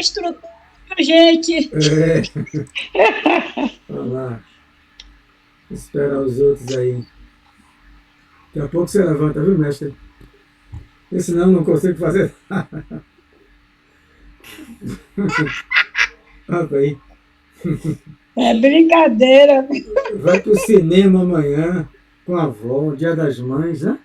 estrutura, gente. Vamos lá. Espera os outros aí. Daqui a pouco você levanta, viu, mestre? Porque senão não consigo fazer. Olha aí. É brincadeira. Vai pro cinema amanhã com a avó, Dia das Mães, né?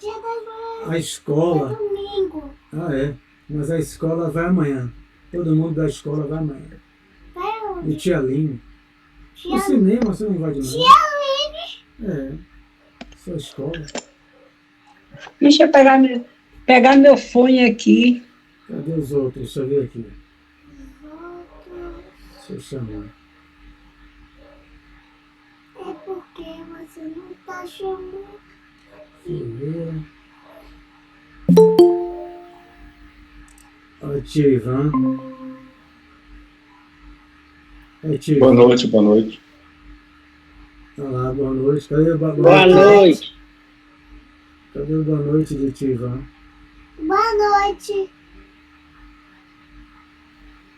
Dia das Mães. A escola. É domingo. Ah, é. Mas a escola vai amanhã. Todo mundo da escola vai amanhã. Vai onde? E tia Aline. Tia... No cinema você não vai de novo. Tia Aline. É. Sua escola. Deixa eu pegar meu fone aqui. Cadê os outros? Deixa eu ver aqui. Volta. Deixa eu chamar. É porque você não tá chamando. Ferreira. Olha o tio Ivan. É, tio Boa Ivan. noite, boa noite. Olá, boa noite. Cadê o Boa noite. Cadê o boa noite do tio Ivan? Boa noite.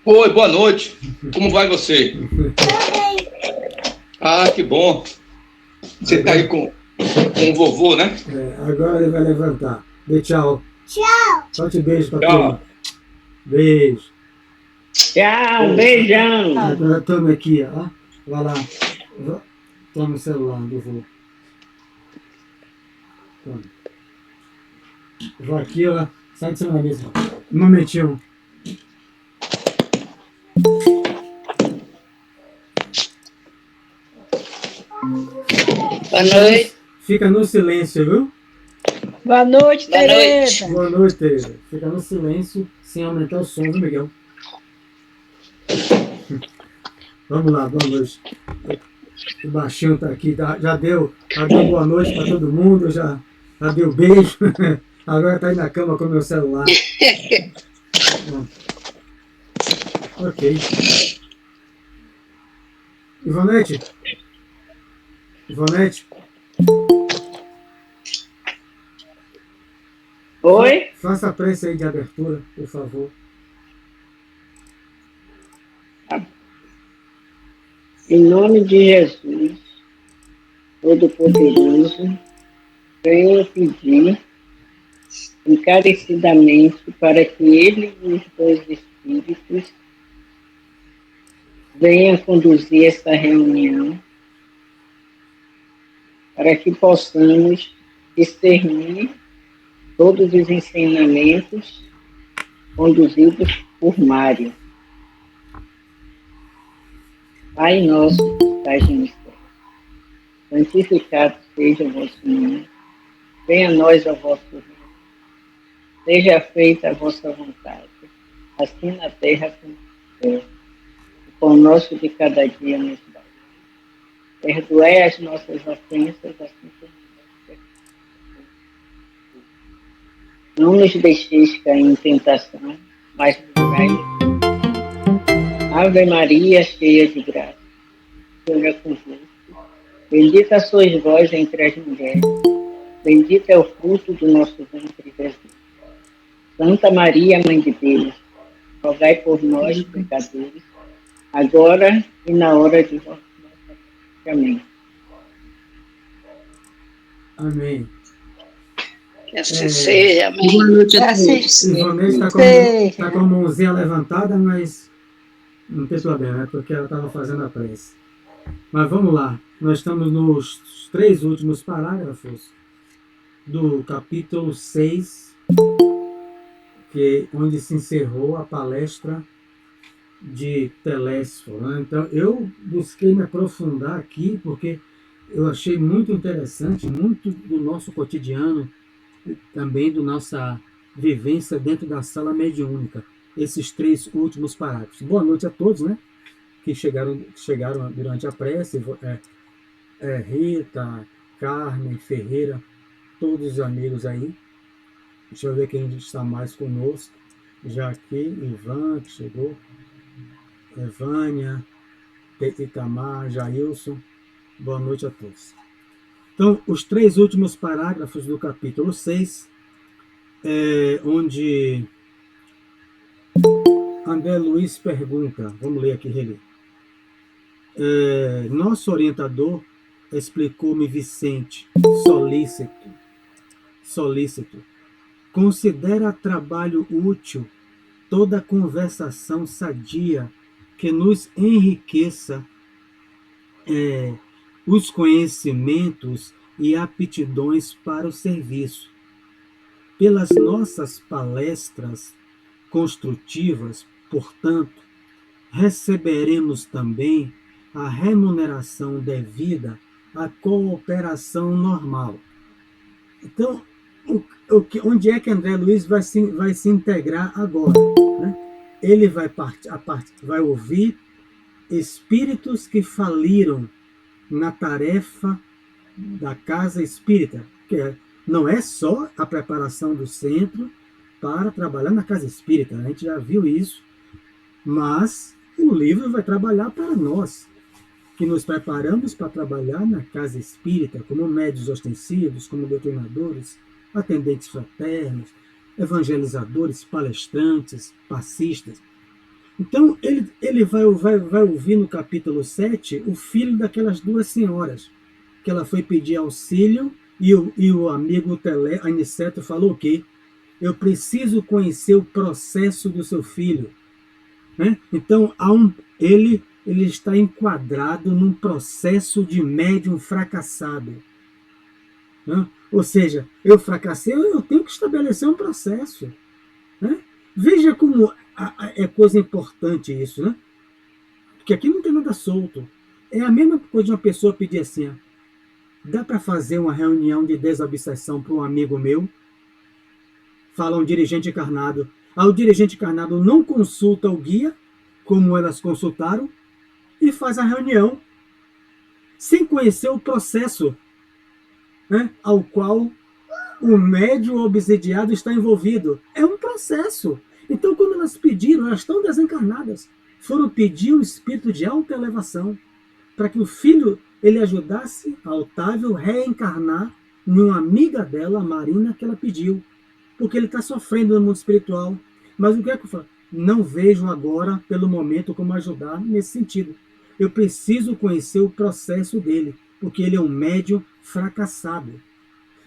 Oi, boa noite. Como vai você? Também. Ah, que bom. Você tá aí com o vovô, né? É, agora ele vai levantar. Dê tchau. Tchau. Solte beijo pra Tchau. turma. Beijo. Tchau, beijão. Agora toma aqui, ó. Vai lá. Toma o celular do vô. Toma. Vou aqui, ó. Sai de cima da mesa. Um momentinho. Boa noite. Fica no silêncio, viu? Boa noite, Tereza. Boa noite, Tereza. Fica no silêncio, sem aumentar o som, viu, Miguel? Vamos lá, boa noite. O baixinho tá aqui, já deu boa noite para todo mundo, já deu beijo. Agora tá aí na cama com o meu celular. Ok. Ivonete? Oi? Faça a prece aí de abertura, por favor. Em nome de Jesus, Todo-Poderoso, venho pedir encarecidamente para que Ele e os dois Espíritos venham conduzir esta reunião, para que possamos discernir todos os ensinamentos conduzidos por Mário. Pai nosso que estás no céu, santificado seja o vosso nome, venha a nós o vosso reino, seja feita a vossa vontade, assim na terra como no céu. O pão nosso de cada dia nos dai. Perdoai as nossas ofensas, assim como nós perdoamos. Não nos deixeis cair em tentação, mas livrai-nos. Ave Maria, cheia de graça, o Senhor é convosco. Bendita sois vós entre as mulheres, bendito é o fruto do nosso ventre, Jesus. Santa Maria, Mãe de Deus, rogai por nós, pecadores, agora e na hora de nossa morte. Amém. Amém. Que assim seja, amém. Boa noite a Assim todos. Ivonete tá seja. com a mãozinha levantada, mas não tem problema, é porque ela estava fazendo a prece. Mas vamos lá. Nós estamos nos 3 últimos parágrafos do capítulo 6, onde se encerrou a palestra de Telésforo, né? Então, eu busquei me aprofundar aqui, porque eu achei muito interessante, muito do nosso cotidiano, também da nossa vivência dentro da sala mediúnica, esses 3 últimos parágrafos. Boa noite a todos, né? Que chegaram durante a prece, Rita, Carmen, Ferreira, todos os amigos aí. Deixa eu ver quem está mais conosco. Já aqui, Ivan, que chegou, Evânia, Itamar, Jailson. Boa noite a todos. Então, os 3 últimos parágrafos do capítulo 6, onde André Luiz pergunta, vamos ler aqui, reler. Nosso orientador explicou-me, Vicente, solícito, considera trabalho útil toda conversação sadia que nos enriqueça os conhecimentos e aptidões para o serviço. Pelas nossas palestras construtivas, portanto, receberemos também a remuneração devida à cooperação normal. Então, onde é que André Luiz vai se integrar agora? Né? Ele vai ouvir espíritos que faliram na tarefa da casa espírita, que não é só a preparação do centro para trabalhar na casa espírita, a gente já viu isso, mas o livro vai trabalhar para nós, que nos preparamos para trabalhar na casa espírita, como médios ostensivos, como doutrinadores, atendentes fraternos, evangelizadores, palestrantes, passistas. Então, ele vai ouvir no capítulo 7 o filho daquelas duas senhoras, que ela foi pedir auxílio, e o amigo Aniceto falou o quê? Eu preciso conhecer o processo do seu filho. Né? Então, ele está enquadrado num processo de médium fracassado. Né? Ou seja, eu fracassei, eu tenho que estabelecer um processo. Né? Veja como é coisa importante isso, né? Porque aqui não tem nada solto. É a mesma coisa de uma pessoa pedir assim, ó, dá para fazer uma reunião de desobsessão para um amigo meu? Fala um dirigente encarnado. O dirigente encarnado não consulta o guia, como elas consultaram, e faz a reunião sem conhecer o processo, né, ao qual o médium obsidiado está envolvido. É um processo. Então, quando elas pediram, elas estão desencarnadas, foram pedir um espírito de alta elevação, para que o filho ele ajudasse a Otávio reencarnar em uma amiga dela, a Marina, que ela pediu, porque ele está sofrendo no mundo espiritual. Mas o que é que eu falo? Não vejo agora, pelo momento, como ajudar nesse sentido. Eu preciso conhecer o processo dele, porque ele é um médium fracassado.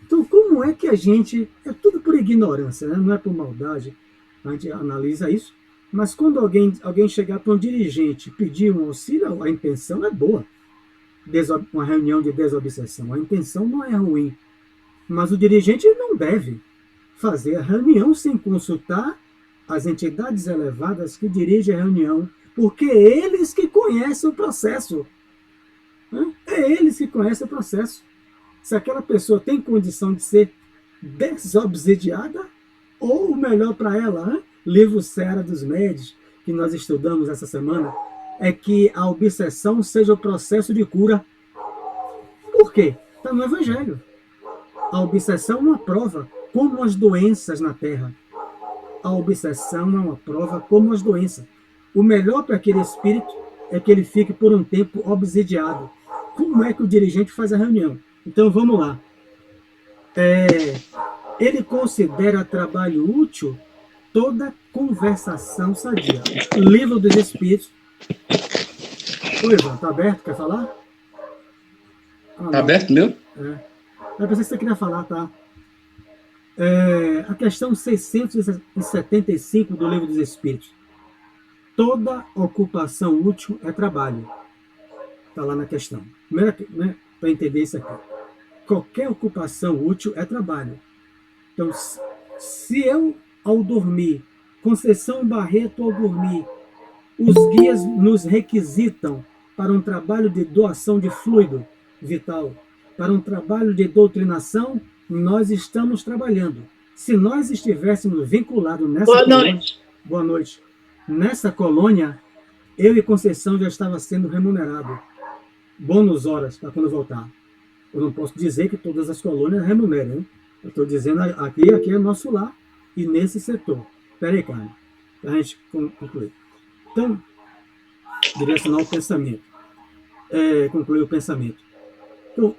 Então, como é que a gente... É tudo por ignorância, né? Não é por maldade. A gente analisa isso. Mas quando alguém chegar para um dirigente pedir um auxílio, a intenção é boa. Uma reunião de desobsessão. A intenção não é ruim. Mas o dirigente não deve fazer a reunião sem consultar as entidades elevadas que dirigem a reunião, porque é eles que conhecem o processo. É eles que conhecem o processo. Se aquela pessoa tem condição de ser desobsidiada, ou o melhor para ela, livro Seara dos Médios, que nós estudamos essa semana, é que a obsessão seja o processo de cura. Por quê? Está no Evangelho. A obsessão é uma prova, como as doenças na Terra. A obsessão é uma prova como as doenças. O melhor para aquele espírito é que ele fique por um tempo obsidiado. Como é que o dirigente faz a reunião? Então vamos lá. Ele considera trabalho útil toda conversação sadia. Livro dos Espíritos. Oi, Ivan, está aberto? Quer falar? Está aberto mesmo? Eu pensei que você queria falar, tá? A questão 675 do Livro dos Espíritos. Toda ocupação útil é trabalho. Está lá na questão. Primeiro, né, para entender isso aqui. Qualquer ocupação útil é trabalho. Então, se eu, ao dormir, Conceição Barreto, ao dormir, os guias nos requisitam para um trabalho de doação de fluido vital, para um trabalho de doutrinação, nós estamos trabalhando. Se nós estivéssemos vinculados nessa colônia... Boa noite. Nessa colônia, eu e Conceição já estava sendo remunerado. Bônus horas para quando voltar. Eu não posso dizer que todas as colônias remuneram, hein? Eu estou dizendo aqui é nosso lar e nesse setor. Espera aí, Carlos, para a gente concluir. Então, direcionar o pensamento. Concluir o pensamento. Então,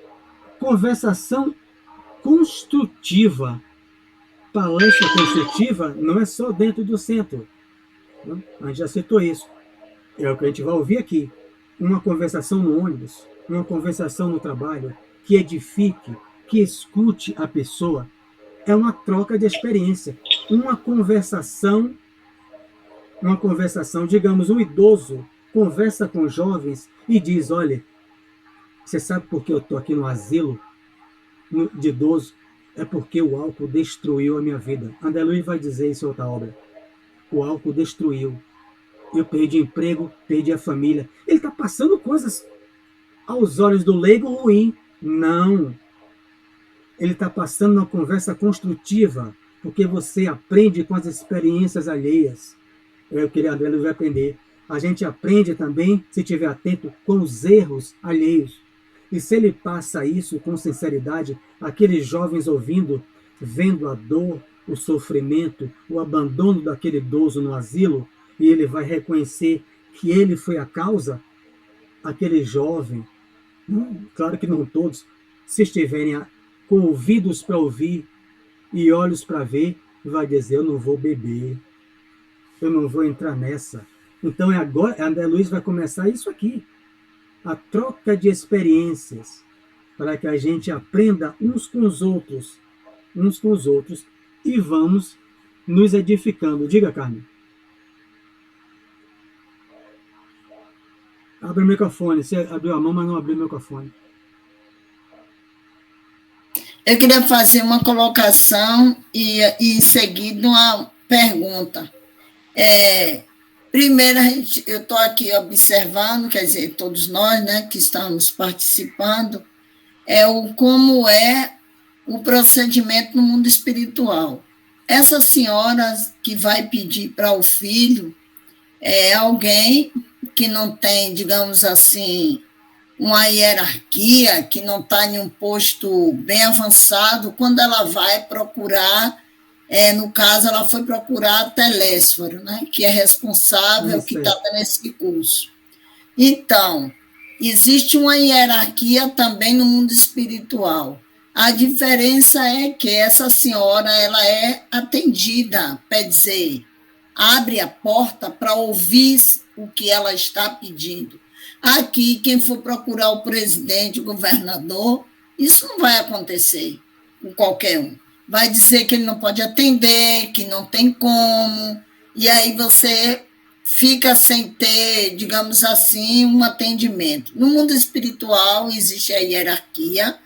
conversação construtiva. Palestra construtiva não é só dentro do centro. Né? A gente já citou isso. É o que a gente vai ouvir aqui. Uma conversação no ônibus, uma conversação no trabalho, que edifique, que escute a pessoa, é uma troca de experiência. Uma conversação, digamos, um idoso conversa com jovens e diz, olha, você sabe por que eu estou aqui no asilo de idoso? É porque o álcool destruiu a minha vida. André Luiz vai dizer isso em outra obra. O álcool destruiu. Eu perdi emprego, perdi a família. Ele está passando coisas aos olhos do leigo ruim. Não. Ele está passando uma conversa construtiva, porque você aprende com as experiências alheias. É o que André Luiz vai aprender. A gente aprende também, se estiver atento, com os erros alheios. E se ele passa isso com sinceridade, aqueles jovens ouvindo, vendo a dor, o sofrimento, o abandono daquele idoso no asilo, e ele vai reconhecer que ele foi a causa, aquele jovem, claro que não todos, se estiverem com ouvidos para ouvir e olhos para ver, vai dizer, eu não vou beber, eu não vou entrar nessa. Então agora, André Luiz vai começar isso aqui, a troca de experiências, para que a gente aprenda uns com os outros, e vamos nos edificando. Diga, Carmen. Abre o microfone. Você abriu a mão, mas não abriu o microfone. Eu queria fazer uma colocação e em seguida uma pergunta. Primeiro, eu estou aqui observando, quer dizer, todos nós, né, que estamos participando, como é o procedimento no mundo espiritual. Essa senhora que vai pedir para o filho é alguém que não tem, digamos assim, uma hierarquia, que não está em um posto bem avançado, quando ela vai procurar, no caso, ela foi procurar a Telésforo, né, que é responsável, que está nesse curso. Então, existe uma hierarquia também no mundo espiritual. A diferença é que essa senhora ela é atendida, quer dizer, abre a porta para ouvir o que ela está pedindo. Aqui, quem for procurar o presidente, o governador, isso não vai acontecer com qualquer um. Vai dizer que ele não pode atender, que não tem como, e aí você fica sem ter, digamos assim, um atendimento. No mundo espiritual existe a hierarquia,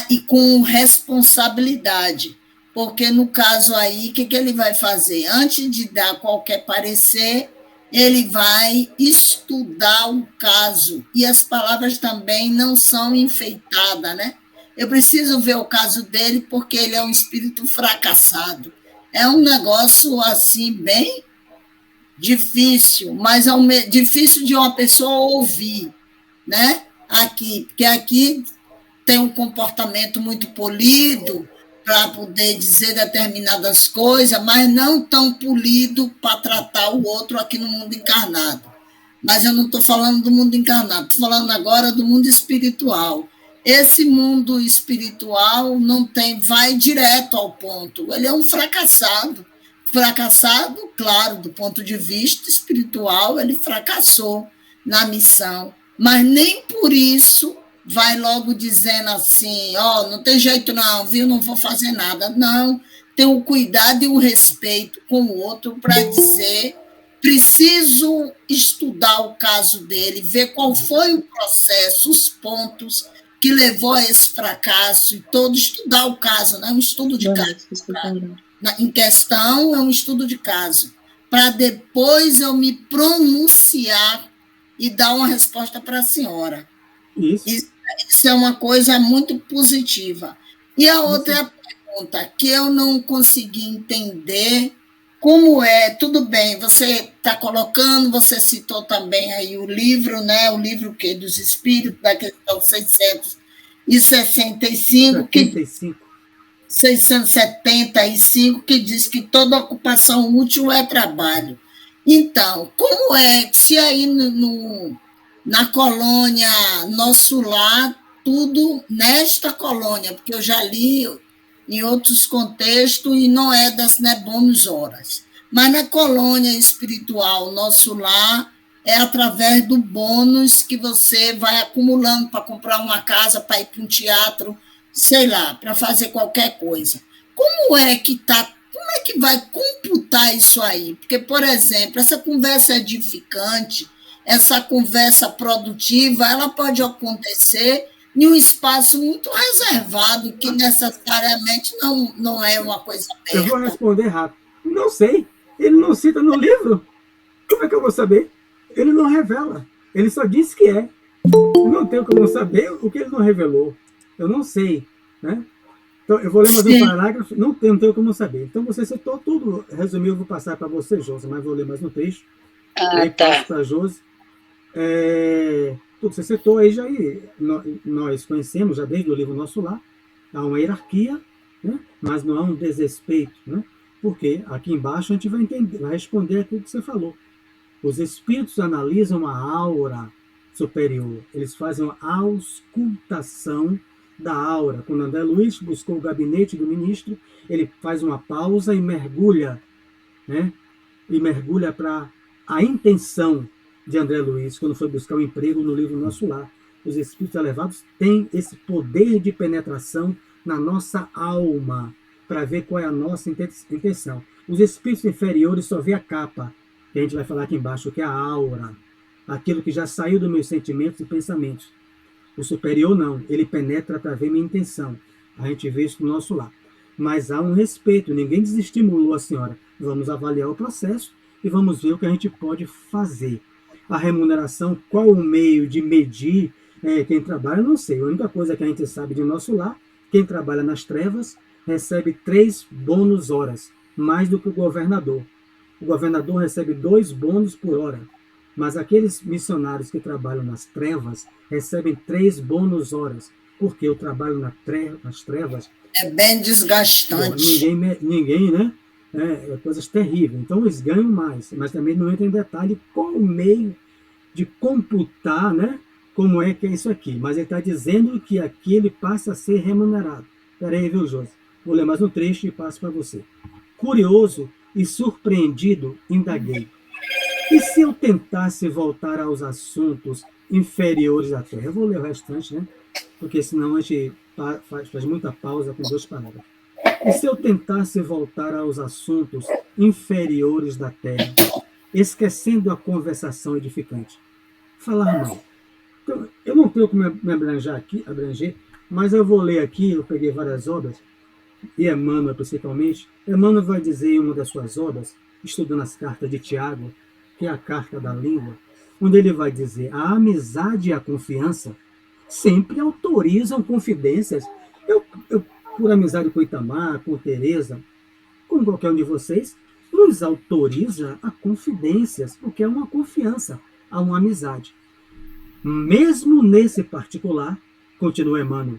e com responsabilidade, porque no caso aí, o que ele vai fazer? Antes de dar qualquer parecer, ele vai estudar o caso, e as palavras também não são enfeitadas, né? Eu preciso ver o caso dele, porque ele é um espírito fracassado. É um negócio, assim, bem difícil, mas difícil de uma pessoa ouvir, né? Porque aqui tem um comportamento muito polido para poder dizer determinadas coisas, mas não tão polido para tratar o outro aqui no mundo encarnado. Mas eu não estou falando do mundo encarnado, estou falando agora do mundo espiritual. Esse mundo espiritual vai direto ao ponto. Ele é um fracassado. Fracassado, claro, do ponto de vista espiritual, ele fracassou na missão. Mas nem por isso vai logo dizendo assim, não tem jeito não, viu? Não vou fazer nada. Não, tem o cuidado e o respeito com o outro para dizer, preciso estudar o caso dele, ver qual foi o processo, os pontos que levou a esse fracasso, e todo estudar o caso, né? Um estudo de caso. Em questão, é um estudo de caso, para depois eu me pronunciar e dar uma resposta para a senhora. Isso é uma coisa muito positiva. E a outra pergunta, que eu não consegui entender como é, tudo bem, você está colocando, você citou também aí o livro, né? O livro que dos Espíritos, da questão 665, 675, que diz que toda ocupação útil é trabalho. Então, como é, se aí na colônia Nosso Lar, tudo nesta colônia, porque eu já li em outros contextos, e não é das Bônus Horas. Mas na colônia espiritual, nosso lar é através do bônus que você vai acumulando para comprar uma casa, para ir para um teatro, sei lá, para fazer qualquer coisa. Como é que vai computar isso aí? Porque, por exemplo, essa conversa edificante, essa conversa produtiva, ela pode acontecer em um espaço muito reservado, que necessariamente não é uma coisa aberta. Eu vou responder rápido. Não sei. Ele não cita no livro. Como é que eu vou saber? Ele não revela. Ele só diz que é. Eu não tenho como saber o que ele não revelou. Eu não sei, né? Então, eu vou ler mais um parágrafo. Não tenho como saber. Então, você citou tudo. Resumiu, eu vou passar para você, Josi, mas vou ler mais um trecho. Aí passo para a Josi. Tudo que você citou aí, nós conhecemos já desde o livro Nosso Lar. Há uma hierarquia, né? Mas não há um desrespeito, né? Porque aqui embaixo a gente vai responder aquilo que você falou. Os espíritos analisam a aura superior. Eles fazem uma auscultação da aura. Quando André Luiz buscou o gabinete do ministro, ele faz uma pausa e mergulha, né? E mergulha para a intenção de André Luiz, quando foi buscar um emprego no livro Nosso Lar. Os espíritos elevados têm esse poder de penetração na nossa alma, para ver qual é a nossa intenção. Os espíritos inferiores só vê a capa, que a gente vai falar aqui embaixo, que é a aura, aquilo que já saiu dos meus sentimentos e pensamentos. O superior não, ele penetra para ver minha intenção. A gente vê isso no Nosso Lar. Mas há um respeito, ninguém desestimulou a senhora. Vamos avaliar o processo e vamos ver o que a gente pode fazer. A remuneração, qual o meio de medir quem trabalha, não sei. A única coisa que a gente sabe de Nosso Lar, quem trabalha nas trevas recebe 3 bônus horas, mais do que o governador. O governador recebe 2 bônus por hora, mas aqueles missionários que trabalham nas trevas recebem 3 bônus horas, porque o trabalho nas trevas é bem desgastante. Ninguém, né? Coisas terríveis. Então eles ganham mais, mas também não entra em detalhe qual o meio de computar, né? Como é que é isso aqui. Mas ele está dizendo que aqui ele passa a ser remunerado. Espera aí, viu, Josi? Vou ler mais um trecho e passo para você. Curioso e surpreendido, indaguei. E se eu tentasse voltar aos assuntos inferiores da Terra? Eu vou ler o restante, né? Porque senão a gente faz muita pausa com 2 parágrafos. E se eu tentasse voltar aos assuntos inferiores da Terra, esquecendo a conversação edificante? Falar mal. Então, eu não tenho como me abranger, mas eu vou ler aqui, eu peguei várias obras, e Emmanuel principalmente. Emmanuel vai dizer em uma das suas obras, estudando as cartas de Tiago, que é a carta da língua, onde ele vai dizer: a amizade e a confiança sempre autorizam confidências. Eu por amizade com Itamar, com Tereza, com qualquer um de vocês, nos autoriza a confidências, porque é uma confiança, há uma amizade. Mesmo nesse particular, continua Emmanuel,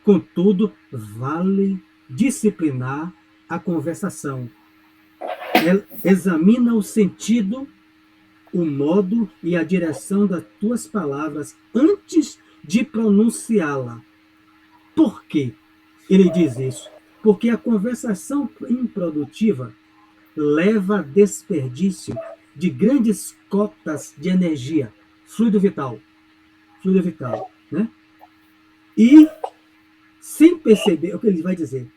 contudo, vale disciplinar a conversação. Examina o sentido, o modo e a direção das tuas palavras antes de pronunciá-la. Por quê? Ele diz isso. Porque a conversação improdutiva leva a desperdício de grandes cotas de energia, fluido vital, né? E, sem perceber, o que ele vai dizer,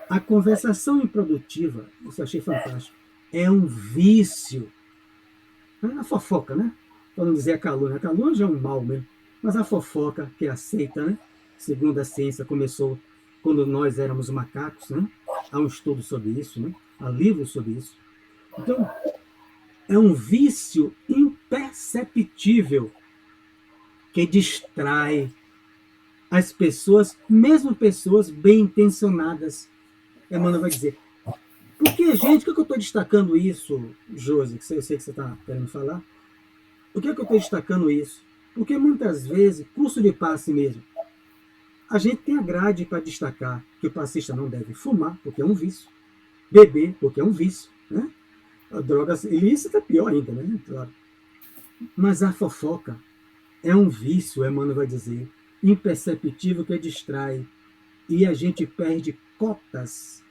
a conversação improdutiva, isso eu achei fantástico, é um vício. A fofoca, né? Para não dizer a calúnia. A calúnia já é um mal mesmo. Mas a fofoca, que é aceita, né? Segundo a ciência, começou quando nós éramos macacos, né? Há um estudo sobre isso, né? Há livros sobre isso. Então, é um vício imperceptível que distrai as pessoas, mesmo pessoas bem intencionadas. Emmanuel vai dizer. Porque, gente, por que eu estou destacando isso, Josi? Que eu sei que você está querendo falar. Por que eu estou destacando isso? Porque muitas vezes, curso de passe mesmo, a gente tem a grade para destacar que o passista não deve fumar, porque é um vício. Beber, porque é um vício. Né? A droga ilícita é pior ainda, né? Claro. Mas a fofoca é um vício, Emmanuel vai dizer, imperceptível que distrai. E a gente perde cotas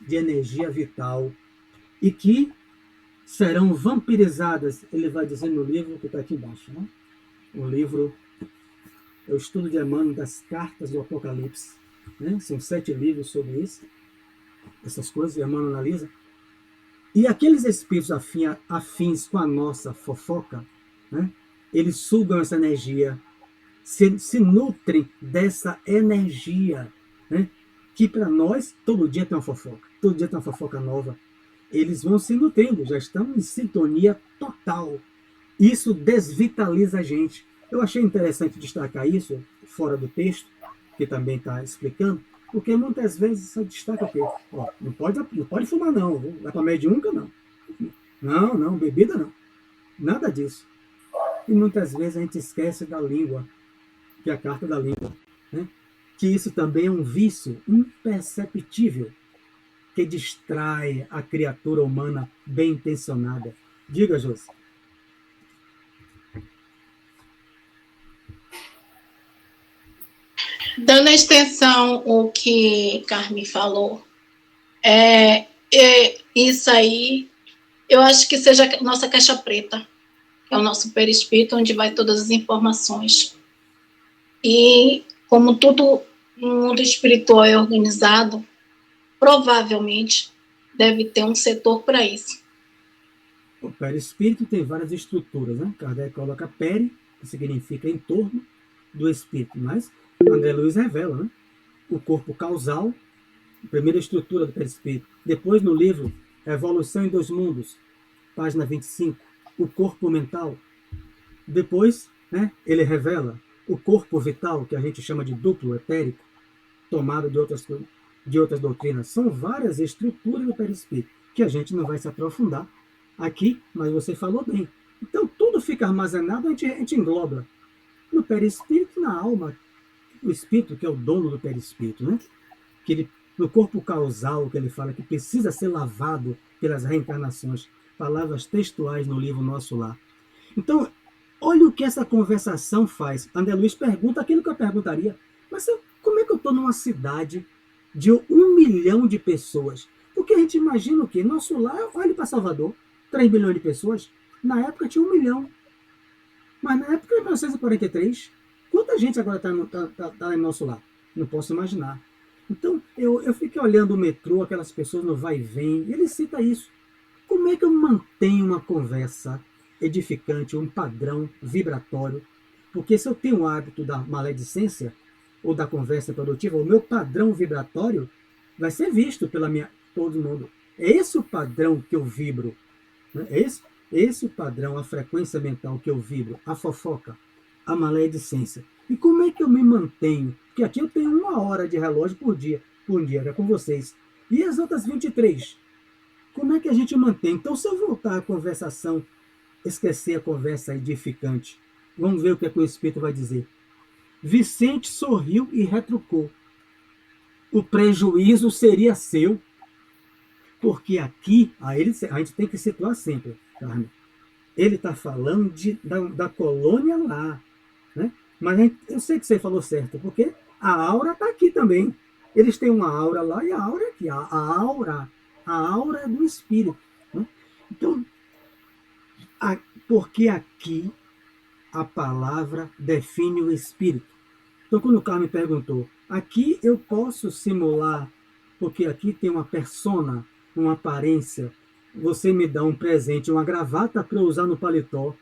de energia vital e que serão vampirizadas, ele vai dizer no livro que está aqui embaixo, né? O livro é o Estudo de Emmanuel das Cartas do Apocalipse, né? São 7 livros sobre isso, essas coisas, e Emmanuel analisa. E aqueles espíritos afins com a nossa fofoca, né? Eles sugam essa energia, se nutrem dessa energia, né? Que para nós, todo dia tem uma fofoca, todo dia tem uma fofoca nova. Eles vão se nutrindo, já estão em sintonia total. Isso desvitaliza a gente. Eu achei interessante destacar isso, fora do texto, que também está explicando, porque muitas vezes você destaca o quê? Ó, não pode fumar não, vai para mediúnica não. Não, bebida não. Nada disso. E muitas vezes a gente esquece da língua, que é a carta da língua, né? Que isso também é um vício imperceptível, que distrai a criatura humana bem intencionada. Diga, Josi. Dando extensão ao que Carmen falou, isso aí, eu acho que seja a nossa caixa preta, que é o nosso perispírito, onde vai todas as informações. E como tudo no mundo espiritual é organizado, provavelmente deve ter um setor para isso. O perispírito tem várias estruturas, né? Kardec coloca peri, que significa em torno do espírito, mas André Luiz revela, né? O corpo causal, a primeira estrutura do perispírito. Depois, no livro Evolução em Dois Mundos, página 25, o corpo mental. Depois, né, ele revela o corpo vital, que a gente chama de duplo etérico, tomado de outras doutrinas. São várias estruturas do perispírito, que a gente não vai se aprofundar aqui, mas você falou bem. Então, tudo fica armazenado, a gente engloba no perispírito, na alma, o espírito, que é o dono do perispírito, né? Que ele, no corpo causal, que ele fala que precisa ser lavado pelas reencarnações, palavras textuais no livro Nosso Lar. Então, olha o que essa conversação faz. André Luiz pergunta aquilo que eu perguntaria, mas como é que eu estou numa cidade de 1 milhão de pessoas? Porque a gente imagina o quê? Nosso Lar, olha para Salvador, 3 milhões de pessoas, na época tinha 1 milhão. Mas na época de 1943, quanta gente agora está em Nosso Lar? Não posso imaginar. Então, eu fiquei olhando o metrô, aquelas pessoas no vai e vem, e ele cita isso. Como é que eu mantenho uma conversa edificante, um padrão vibratório? Porque se eu tenho o hábito da maledicência, ou da conversa produtiva, o meu padrão vibratório vai ser visto todo mundo. É esse o padrão que eu vibro. Né? Esse o padrão, a frequência mental que eu vibro, a fofoca, a maledicência. E como é que eu me mantenho? Porque aqui eu tenho 1 hora de relógio por dia, que é com vocês. E as outras 23? Como é que a gente mantém? Então, se eu voltar à conversação, esquecer a conversa edificante, vamos ver o que o Espírito vai dizer. Vicente sorriu e retrucou. O prejuízo seria seu. Porque aqui, a gente tem que situar sempre, Carmen. Ele está falando da colônia lá. Né? Mas eu sei que você falou certo, porque a aura está aqui também. Eles têm uma aura lá e a aura é aqui. A aura é do espírito. Né? Então, porque aqui a palavra define o espírito. Então, quando o Carmen perguntou, aqui eu posso simular, porque aqui tem uma persona, uma aparência, você me dá um presente, uma gravata para eu usar no paletó.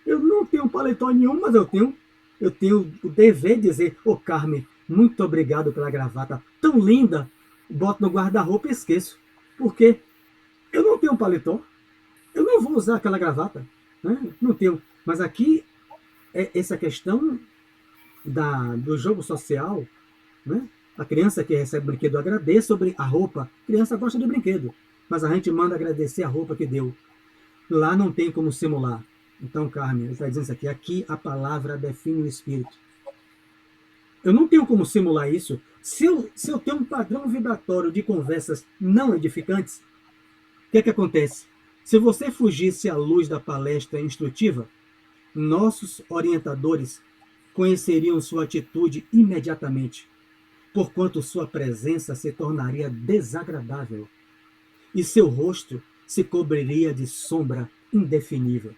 Eu não tenho paletó nenhum, mas eu tenho o dever de dizer, Carmen, muito obrigado pela gravata tão linda, boto no guarda-roupa e esqueço. Porque eu não tenho um paletó, eu não vou usar aquela gravata. Né? Não tenho. Mas aqui, essa questão do jogo social, né? A criança que recebe brinquedo agradece sobre a roupa. A criança gosta de brinquedo, mas a gente manda agradecer a roupa que deu. Lá não tem como simular. Então, Carmen, ele está dizendo isso aqui. Aqui a palavra define o espírito. Eu não tenho como simular isso. Se eu tenho um padrão vibratório de conversas não edificantes, o que acontece? Se você fugisse à luz da palestra instrutiva, nossos orientadores conheceriam sua atitude imediatamente, porquanto sua presença se tornaria desagradável e seu rosto se cobriria de sombra indefinível.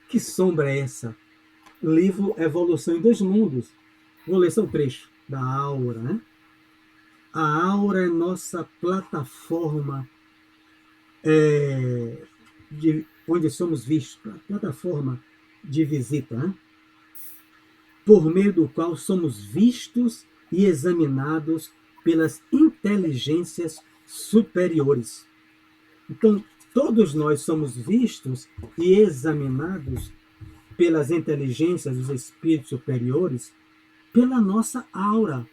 Que sombra é essa? Livro Evolução em Dois Mundos. Vou ler só o trecho da aura, né? A aura é nossa plataforma onde somos vistos, plataforma de visita, né? Por meio do qual somos vistos e examinados pelas inteligências superiores. Então, todos nós somos vistos e examinados pelas inteligências dos espíritos superiores, pela nossa aura.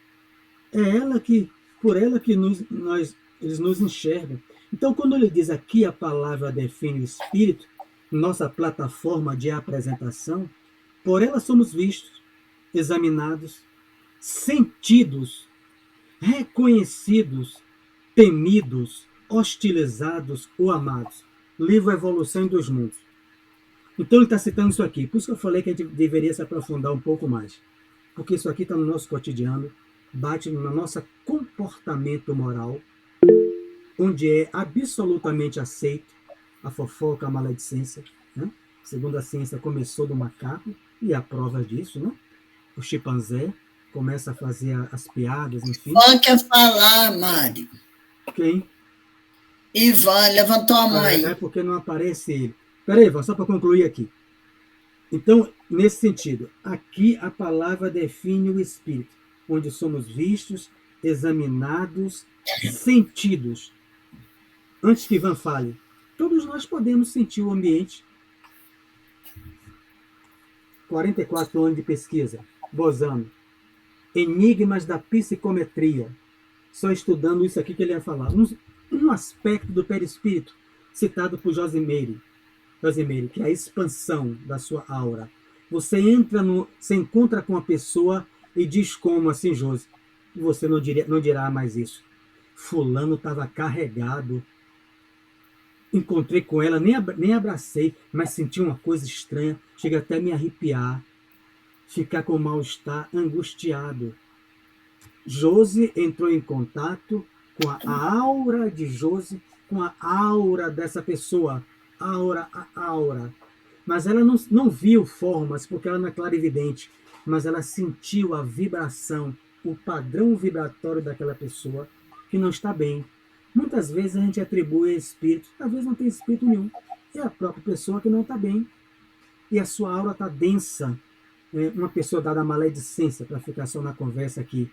É ela que, por ela que eles nos enxergam. Então, quando ele diz aqui a palavra define o espírito, nossa plataforma de apresentação, por ela somos vistos, examinados, sentidos, reconhecidos, temidos, hostilizados ou amados. Livro Evolução em Dois Mundos. Então ele está citando isso aqui. Por isso que eu falei que a gente deveria se aprofundar um pouco mais. Porque isso aqui está no nosso cotidiano, bate no nosso comportamento moral, onde é absolutamente aceito a fofoca, a maledicência. Né? Segundo a ciência, começou do macaco, e há provas disso, né? O chimpanzé começa a fazer as piadas, enfim. Ivan quer falar, Mário. Quem? Ivan, levantou a mão aí. É porque não aparece ele. Peraí, Ivan, só para concluir aqui. Então, nesse sentido, aqui a palavra define o espírito, onde somos vistos, examinados, sentidos. Antes que Ivan fale, todos nós podemos sentir o ambiente. 44 anos de pesquisa, Bosano. Enigmas da psicometria. Só estudando isso aqui que ele ia falar. Um aspecto do perispírito, citado por Josemeire, que é a expansão da sua aura. Você encontra com a pessoa e diz como assim, Josi, você não dirá mais isso. Fulano estava carregado. Encontrei com ela, nem abracei, mas senti uma coisa estranha, chega até a me arrepiar, ficar com mal-estar, angustiado. Josi entrou em contato com a aura de Josi, com a aura dessa pessoa, a aura. Mas ela não viu formas, porque ela não é clarividente, mas ela sentiu a vibração, o padrão vibratório daquela pessoa que não está bem. Muitas vezes a gente atribui a espírito, talvez não tenha espírito nenhum. É a própria pessoa que não está bem. E a sua aura está densa. Uma pessoa dada a maledicência, para ficar só na conversa aqui.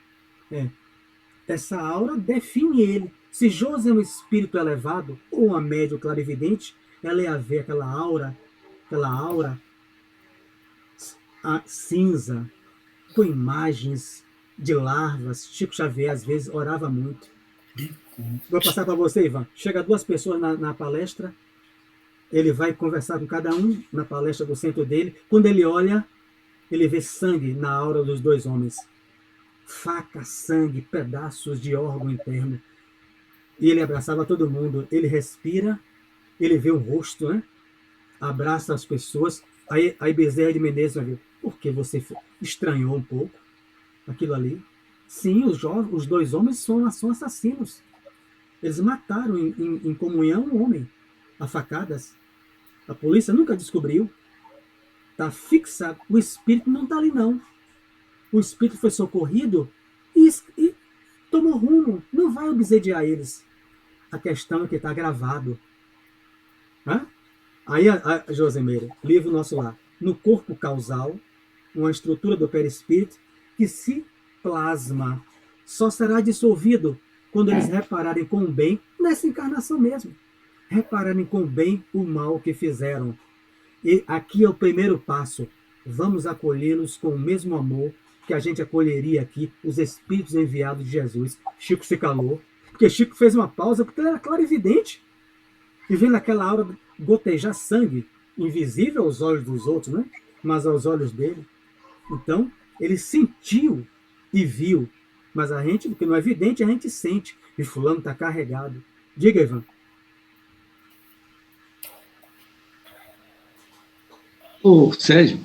Essa aura define ele. Se José é um espírito elevado, ou uma médium clarividente, ela ia ver aquela aura cinza, com imagens de larvas. Chico Xavier, às vezes, orava muito. Vou passar para você, Ivan. Chega 2 pessoas na palestra, ele vai conversar com cada um na palestra do centro dele. Quando ele olha, ele vê sangue na aura dos 2 homens. Faca, sangue, pedaços de órgão interno. E ele abraçava todo mundo. Ele respira, ele vê o rosto, né? Abraça as pessoas. Aí Bezerra de Menezes vai ver, por que você estranhou um pouco aquilo ali? Sim, os 2 homens são assassinos. Eles mataram em comunhão um homem, a facadas. A polícia nunca descobriu. Está fixado. O espírito não está ali, não. O espírito foi socorrido e tomou rumo. Não vai obsediar eles. A questão é que está gravado. Aí a Josemeira, livro nosso lá. No corpo causal, uma estrutura do perispírito que se plasma. Só será dissolvido quando eles repararem com o bem, nessa encarnação mesmo. Repararem com o bem o mal que fizeram. E aqui é o primeiro passo. Vamos acolhê-los com o mesmo amor que a gente acolheria aqui os espíritos enviados de Jesus. Chico se calou, porque Chico fez uma pausa, porque ele era clarividente. E vendo aquela aura gotejar sangue, invisível aos olhos dos outros, né? Mas aos olhos dele. Então, ele sentiu e viu. Mas a gente, porque não é evidente, a gente sente. E fulano está carregado. Diga, Ivan. Ô, Sérgio,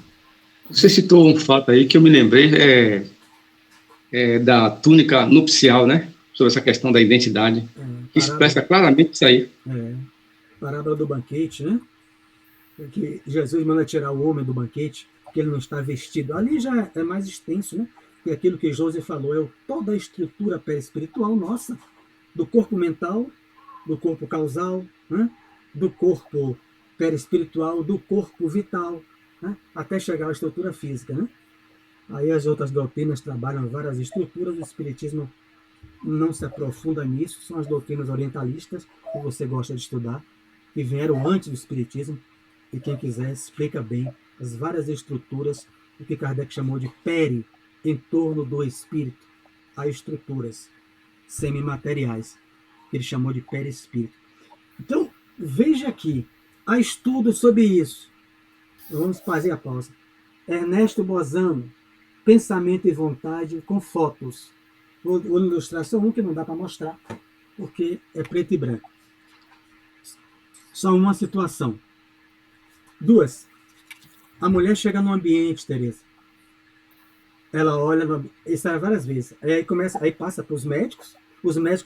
você citou um fato aí que eu me lembrei da túnica nupcial, né? Sobre essa questão da identidade. Que expressa claramente isso aí. parábola do banquete, né? Que Jesus manda tirar o homem do banquete, porque ele não está vestido. Ali já é mais extenso, né? Porque aquilo que José falou é toda a estrutura perispiritual nossa, do corpo mental, do corpo causal, né? Do corpo perispiritual, do corpo vital, né? Até chegar à estrutura física, né? Aí as outras doutrinas trabalham várias estruturas, o Espiritismo não se aprofunda nisso, são as doutrinas orientalistas que você gosta de estudar, que vieram antes do Espiritismo, e quem quiser explica bem as várias estruturas, o que Kardec chamou de peri, em torno do espírito, há estruturas semimateriais, que ele chamou de perispírito. Então, veja aqui, há estudos sobre isso. Vamos fazer a pausa. Ernesto Bozano, Pensamento e Vontade com fotos. Vou ilustrar só um que não dá para mostrar, porque é preto e branco. Só uma situação. Duas. A mulher chega no ambiente, Tereza. Ela olha, isso é várias vezes. Aí passa para os médicos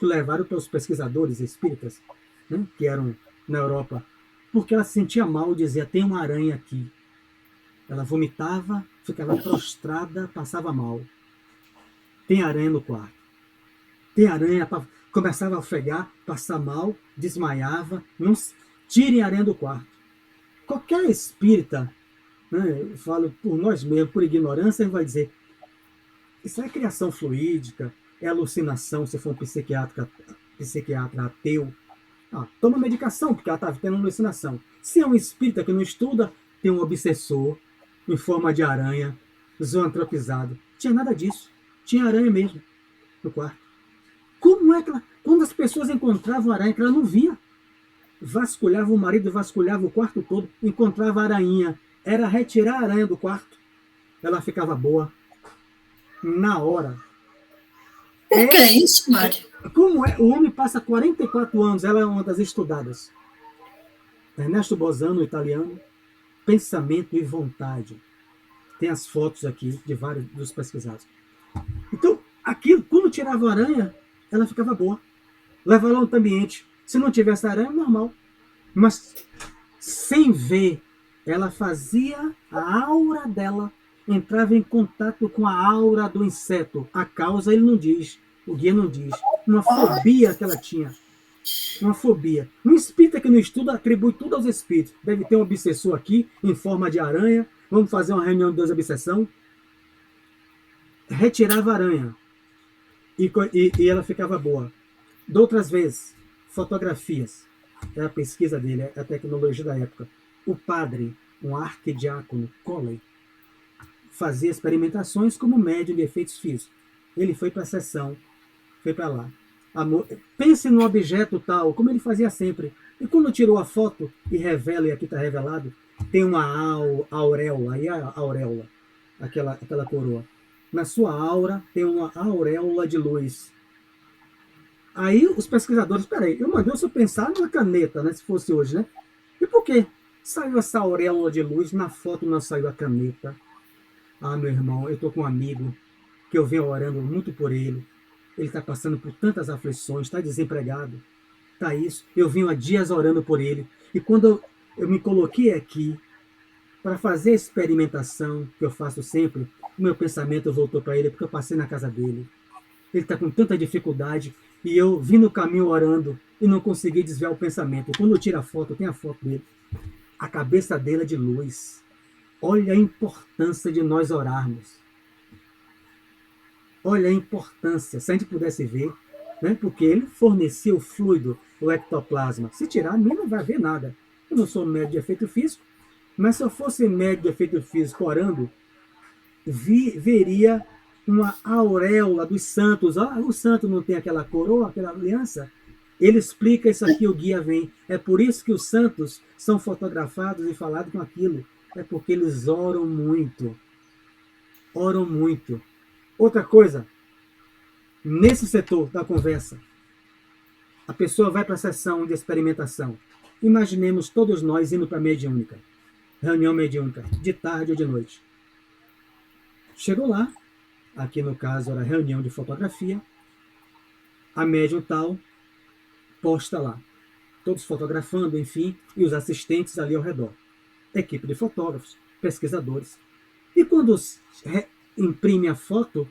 levaram para os pesquisadores espíritas, né, que eram na Europa, porque ela se sentia mal, dizia, tem uma aranha aqui. Ela vomitava, ficava prostrada, passava mal. Tem aranha no quarto. Tem aranha, começava a ofegar, passar mal, desmaiava. Não, tirem a aranha do quarto. Qualquer espírita, né, eu falo por nós mesmos, por ignorância, ele vai dizer, isso é criação fluídica, é alucinação, se for um psiquiatra ateu. Toma medicação, porque ela está tendo alucinação. Se é um espírita que não estuda, tem um obsessor em forma de aranha, zoantropizado. Tinha nada disso. Tinha aranha mesmo no quarto. Como é que ela... Quando as pessoas encontravam aranha, que ela não via, vasculhava o marido, vasculhava o quarto todo, encontrava a arainha. Era retirar a aranha do quarto. Ela ficava boa. Na hora. Por que isso, Mário? Como é? O homem passa 44 anos, ela é uma das estudadas. Ernesto Bozano, italiano, Pensamento e Vontade. Tem as fotos aqui de vários dos pesquisados. Então, aquilo, quando tirava a aranha, ela ficava boa. Levava lá no ambiente. Se não tivesse aranha, normal. Mas, sem ver, ela fazia a aura dela, entrava em contato com a aura do inseto. A causa ele não diz, o guia não diz. Uma fobia que ela tinha. Uma fobia. Um espírita que não estuda atribui tudo aos espíritos. Deve ter um obsessor aqui, em forma de aranha. Vamos fazer uma reunião de desobsessão. Retirava a aranha. E ela ficava boa. De outras vezes, fotografias. É a pesquisa dele, é a tecnologia da época. O padre, um arquidiácono, Coley, fazia experimentações como médium de efeitos físicos. Ele foi para a sessão, foi para lá. Pense no objeto tal, como ele fazia sempre. E quando tirou a foto e revela, e aqui está revelado, tem uma auréola, aí a auréola, aquela coroa. Na sua aura tem uma auréola de luz. Aí os pesquisadores, peraí, eu mandei você pensar numa caneta, né, se fosse hoje, né? E por quê? Saiu essa auréola de luz, na foto não saiu a caneta. Meu irmão, eu estou com um amigo que eu venho orando muito por ele. Ele está passando por tantas aflições, está desempregado, está isso. Eu venho há dias orando por ele. E quando eu me coloquei aqui para fazer a experimentação que eu faço sempre, o meu pensamento voltou para ele, porque eu passei na casa dele. Ele está com tanta dificuldade e eu vim no caminho orando e não consegui desviar o pensamento. Quando eu tiro a foto, tem a foto dele. A cabeça dele é de luz. Olha a importância de nós orarmos. Olha a importância, se a gente pudesse ver, né? Porque ele fornecia o fluido, o ectoplasma. Se tirar, a mim não vai ver nada. Eu não sou médium de efeito físico, mas se eu fosse médium de efeito físico orando, veria uma auréola dos santos. O santo não tem aquela coroa, aquela aliança? Ele explica isso aqui, o guia vem. É por isso que os santos são fotografados e falados com aquilo. É porque eles oram muito. Oram muito. Outra coisa, nesse setor da conversa, a pessoa vai para a sessão de experimentação. Imaginemos todos nós indo para a mediúnica, reunião mediúnica, de tarde ou de noite. Chegou lá, aqui no caso era reunião de fotografia, a médium tal posta lá. todos fotografando, enfim, e os assistentes ali ao redor. Equipe de fotógrafos, pesquisadores. E quando imprime a foto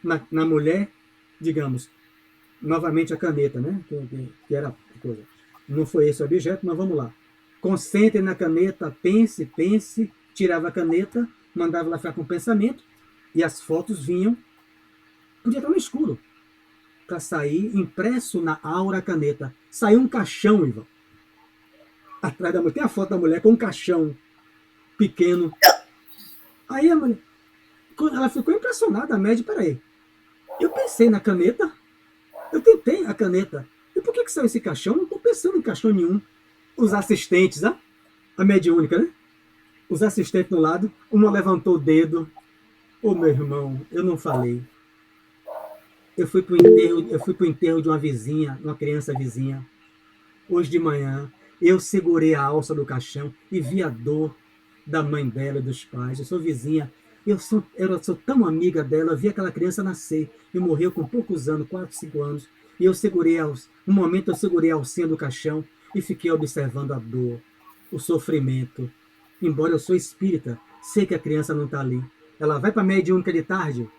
na mulher, digamos, novamente a caneta, né? Que era a coisa. Não foi esse o objeto, mas vamos lá. Concentre na caneta, pense, tirava a caneta, mandava ela ficar com o pensamento, e as fotos vinham, podia estar no escuro, para sair impresso na aura caneta. Saiu um caixão, Ivan. Atrás da mulher, tem a foto da mulher com um caixão pequeno. Aí a mulher, ela ficou impressionada, a média, peraí. Eu pensei na caneta, eu tentei a caneta. E por que saiu esse caixão? Não estou pensando em caixão nenhum. Os assistentes, a mediúnica, né? Os assistentes do lado, uma levantou o dedo. Ô, meu irmão, eu não falei. Eu fui pro enterro de uma vizinha, uma criança vizinha. Hoje de manhã, eu segurei a alça do caixão e vi a dor da mãe dela e dos pais. Eu sou vizinha. Eu sou tão amiga dela. Vi aquela criança nascer e morreu com poucos anos, 4, 5 anos. E eu segurei, um momento eu segurei a alcinha do caixão e fiquei observando a dor, o sofrimento. Embora eu sou espírita, sei que a criança não está ali. Ela vai para a mediúnica de tarde,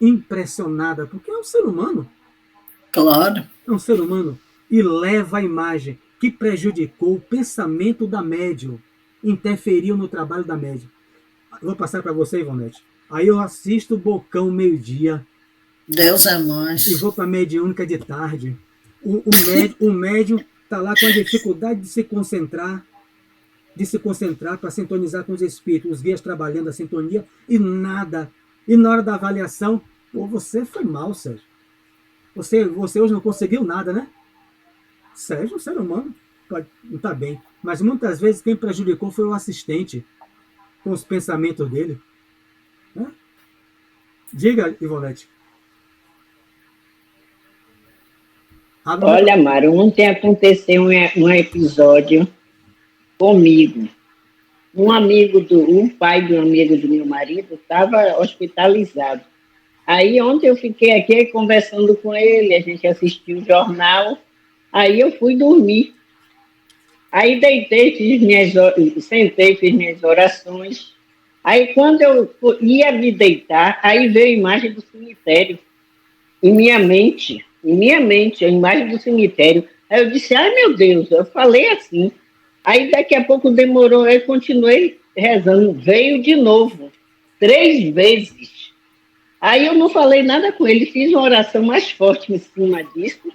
impressionada, porque é um ser humano. Claro. É um ser humano. E leva a imagem que prejudicou o pensamento da médium, interferiu no trabalho da médium. Vou passar para você, Ivonete. Aí eu assisto o Bocão meio-dia. Deus é mais. E vou para a mediúnica de tarde. O médium está lá com a dificuldade de se concentrar para sintonizar com os espíritos, os guias trabalhando a sintonia e nada. E na hora da avaliação, você foi mal, Sérgio. Você hoje não conseguiu nada, né? Sérgio, um ser humano, não está bem. Mas muitas vezes quem prejudicou foi o assistente, com os pensamentos dele. Né? Diga, Ivonete. Olha, Mário, ontem aconteceu um episódio comigo. Um pai de um amigo do meu marido estava hospitalizado. Aí ontem eu fiquei aqui conversando com ele, a gente assistiu o jornal, aí eu fui dormir. Aí deitei, sentei, fiz minhas orações. Aí quando eu ia me deitar, aí veio a imagem do cemitério em minha mente, a imagem do cemitério. Aí eu disse, ai meu Deus, eu falei assim. Aí daqui a pouco demorou, eu continuei rezando, veio de novo, 3 vezes. Aí eu não falei nada com ele, fiz uma oração mais forte em cima disso,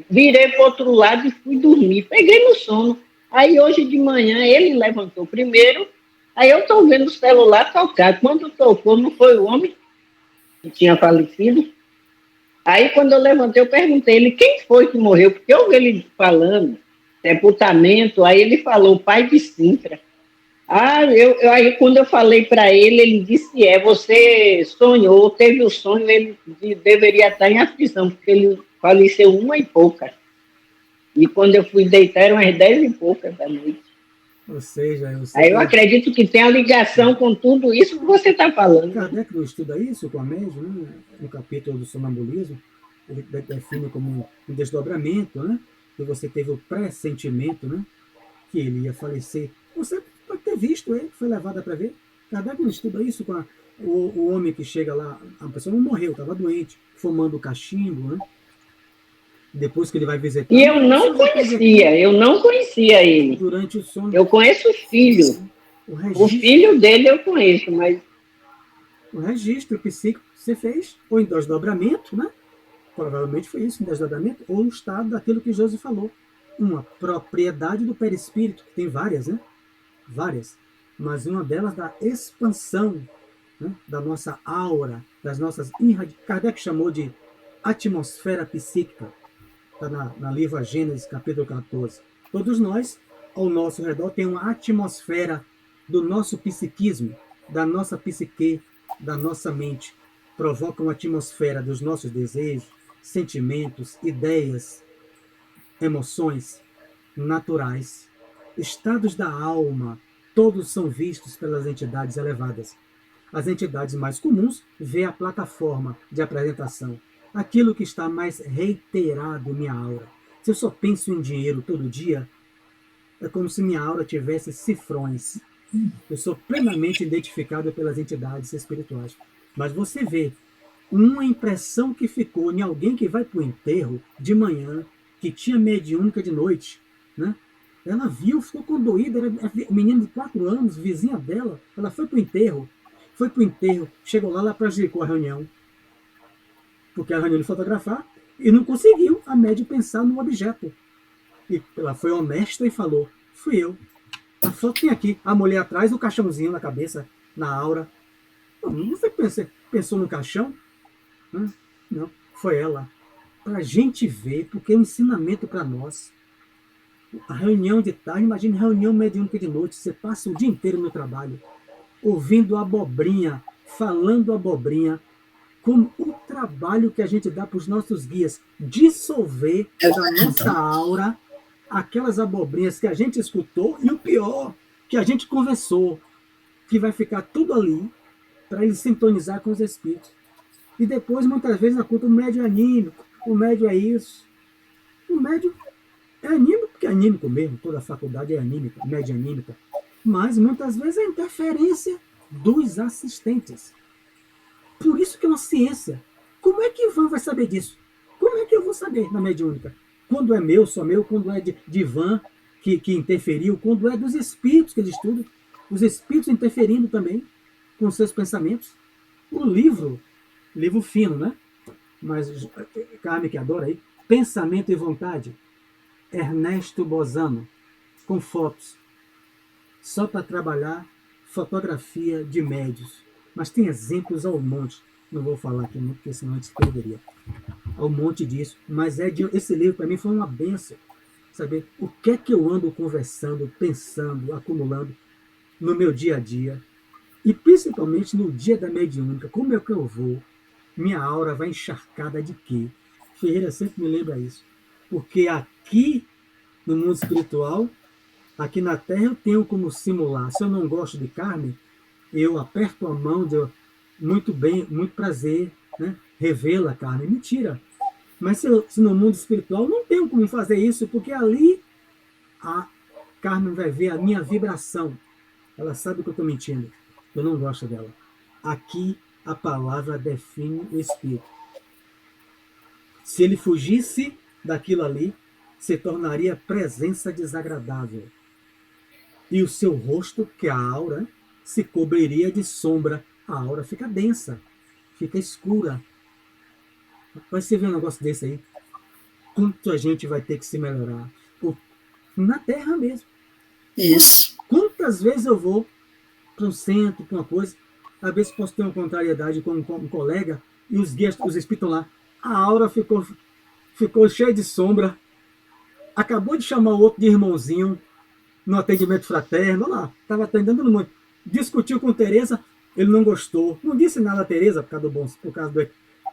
virei para o outro lado e fui dormir, peguei no sono. Aí hoje de manhã ele levantou primeiro, aí eu estou vendo o celular tocar. Quando tocou, não foi o homem que tinha falecido? Aí quando eu levantei, eu perguntei ele quem foi que morreu, porque eu ouvi ele falando, sepultamento, aí ele falou, pai de Sintra. Aí quando eu falei para ele, ele disse, você sonhou, teve o sonho, ele deveria estar em aflição, porque ele faleceu 1h pouca. E quando eu fui deitar, eram as 10h pouca da noite. Ou seja, aí eu acredito que tem a ligação com tudo isso que você está falando. Kardec não estuda isso com a médium, né? No capítulo do sonambulismo, ele define como um desdobramento, né? Que você teve o pressentimento, né? Que ele ia falecer. Você pode ter visto ele, foi levado para ver. Kardec não estuda isso com o homem que chega lá, a pessoa não morreu, estava doente, fumando cachimbo, né? Depois que ele vai visitar. E eu não conhecia ele. Durante o sono. Eu conheço o filho. O filho dele eu conheço, mas. O registro psíquico que você fez, ou em desdobramento, né? Provavelmente foi isso, em desdobramento, ou no estado daquilo que Josi falou. Uma propriedade do perispírito, que tem várias, né? Várias. Mas uma delas da expansão, né? Da nossa aura, das nossas Kardec chamou de atmosfera psíquica. Está na livro A Gênesis, capítulo 14. Todos nós, ao nosso redor, tem uma atmosfera do nosso psiquismo, da nossa psique, da nossa mente. Provoca uma atmosfera dos nossos desejos, sentimentos, ideias, emoções naturais, estados da alma, todos são vistos pelas entidades elevadas. As entidades mais comuns vê a plataforma de apresentação, aquilo que está mais reiterado em minha aura. Se eu só penso em dinheiro todo dia, É como se minha aura tivesse cifrões. Eu sou plenamente identificado pelas entidades espirituais. Mas você vê uma impressão que ficou em alguém que vai para o enterro de manhã, que tinha mediúnica de noite, né? Ela viu, ficou condoída, era menina de 4 anos, vizinha dela, ela foi para o enterro, chegou lá, ela prejudicou a reunião, porque a reunião de fotografar, e não conseguiu a média pensar no objeto. E ela foi honesta e falou, fui eu. A foto tem aqui, a mulher atrás, o caixãozinho na cabeça, na aura. Não foi pensou no caixão? Não, foi ela. Para a gente ver, porque é um ensinamento para nós. A reunião de tarde, imagine reunião mediúnica de noite, você passa o dia inteiro no trabalho, ouvindo abobrinha, falando abobrinha, como o trabalho que a gente dá para os nossos guias dissolver da nossa aura aquelas abobrinhas que a gente escutou e o pior, que a gente conversou, que vai ficar tudo ali para ele sintonizar com os espíritos. E depois, muitas vezes, na conta, o médio é anímico, o médio é isso. O médio é anímico, porque é anímico mesmo, toda a faculdade é anímica, média anímica. Mas, muitas vezes, é a interferência dos assistentes. Por isso que é uma ciência. Como é que Ivan vai saber disso? Como é que eu vou saber na mediúnica? Quando é meu, só meu, quando é de Ivan, que interferiu, quando é dos espíritos que ele estuda, os espíritos interferindo também com seus pensamentos. O livro fino, né? Mas Carmen que adora aí, Pensamento e Vontade, Ernesto Bozano, com fotos, só para trabalhar fotografia de médios. Mas tem exemplos ao monte. Não vou falar aqui muito, porque senão a gente se perderia. Ao monte disso. Mas esse livro para mim foi uma benção. Saber o que é que eu ando conversando, pensando, acumulando no meu dia a dia. E principalmente no dia da mediúnica. Como é que eu vou? Minha aura vai encharcada de quê? Ferreira sempre me lembra isso. Porque aqui, no mundo espiritual, aqui na Terra, eu tenho como simular. Se eu não gosto de carne, eu aperto a mão, muito bem, muito prazer, né? Revela a carne. Mentira. Mas se no mundo espiritual, não tenho como fazer isso, porque ali a carne vai ver a minha vibração. Ela sabe que eu estou mentindo. Eu não gosto dela. Aqui, a palavra define o espírito. Se ele fugisse daquilo ali, se tornaria presença desagradável. E o seu rosto, que é a aura, se cobriria de sombra. A aura fica densa, fica escura. Vai você ver um negócio desse aí? Quanto a gente vai ter que se melhorar? Na Terra mesmo. Isso. Quantas vezes eu vou para um centro, para uma coisa, às vezes posso ter uma contrariedade com um colega, e os guias, os espíritos lá, a aura ficou cheia de sombra, acabou de chamar o outro de irmãozinho, no atendimento fraterno, lá, estava atendendo muito, discutiu com Tereza, ele não gostou, não disse nada a Tereza por causa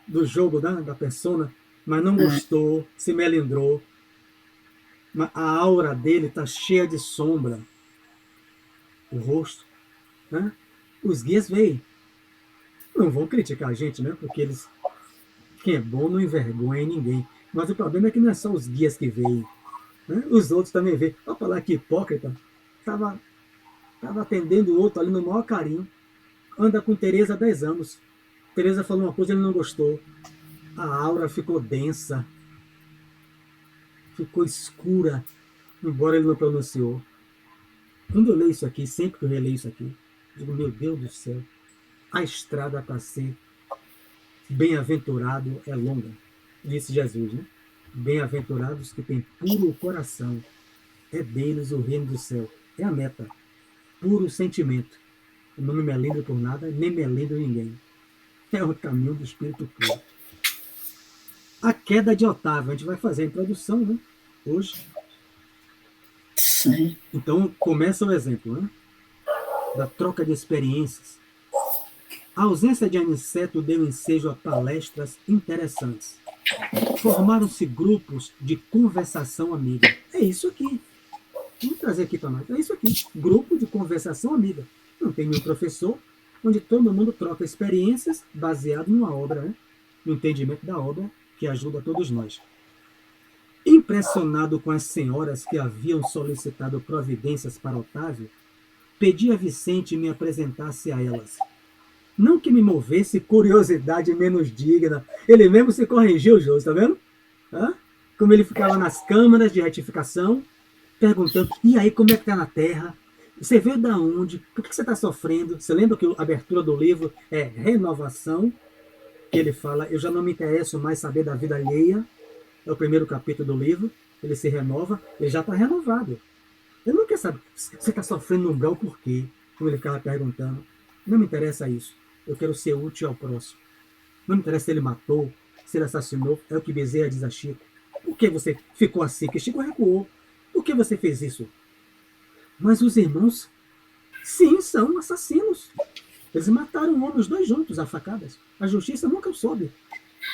do jogo da persona, mas não gostou, se melindrou. A aura dele está cheia de sombra, o rosto, né? Os guias veem, não vão criticar a gente, né? Porque quem é bom não envergonha ninguém, mas o problema é que não é só os guias que veem, né? Os outros também veem. Olha para lá que hipócrita, estava atendendo o outro ali no maior carinho, anda com Tereza há 10 anos, Tereza falou uma coisa, ele não gostou, a aura ficou densa, ficou escura, embora ele não pronunciou. Quando eu leio isso aqui, sempre que eu releio isso aqui, eu digo, meu Deus do céu, a estrada para ser bem-aventurado é longa, disse Jesus, né? Bem-aventurados que têm puro coração, é deles o reino do céu, é a meta, puro sentimento. Eu não me melindro por nada, nem melindro ninguém. É o caminho do Espírito puro. A queda de Otávio, a gente vai fazer a introdução, né? Hoje. Sim. Então, começa o exemplo, né? Da troca de experiências. A ausência de Aniceto deu ensejo a palestras interessantes. Formaram-se grupos de conversação amiga. É isso aqui. Vamos trazer aqui para nós. É isso aqui. Grupo de conversação amiga. Não tem nenhum professor, onde todo mundo troca experiências baseado numa obra, né? No entendimento da obra, que ajuda a todos nós. Em impressionado com as senhoras que haviam solicitado providências para Otávio, pedi a Vicente me apresentasse a elas. Não que me movesse curiosidade menos digna. Ele mesmo se corrigiu, Jô, tá vendo? Hã? Como ele ficava nas câmaras de retificação, perguntando, e aí, como é que tá na Terra? Você veio da onde? Por que você está sofrendo? Você lembra que a abertura do livro é renovação? Que ele fala, eu já não me interesso mais saber da vida alheia. É o primeiro capítulo do livro. Ele se renova, ele já está renovado. Ele não quer saber, você está sofrendo no umbral por quê? Como ele ficava perguntando. Não me interessa isso. Eu quero ser útil ao próximo. Não me interessa se ele matou, se ele assassinou. É o que Bezerra diz a Chico. Por que você ficou assim? Que Chico recuou. Por que você fez isso? Mas os irmãos, sim, são assassinos. Eles mataram o homem, os dois juntos, a facadas. A justiça nunca soube.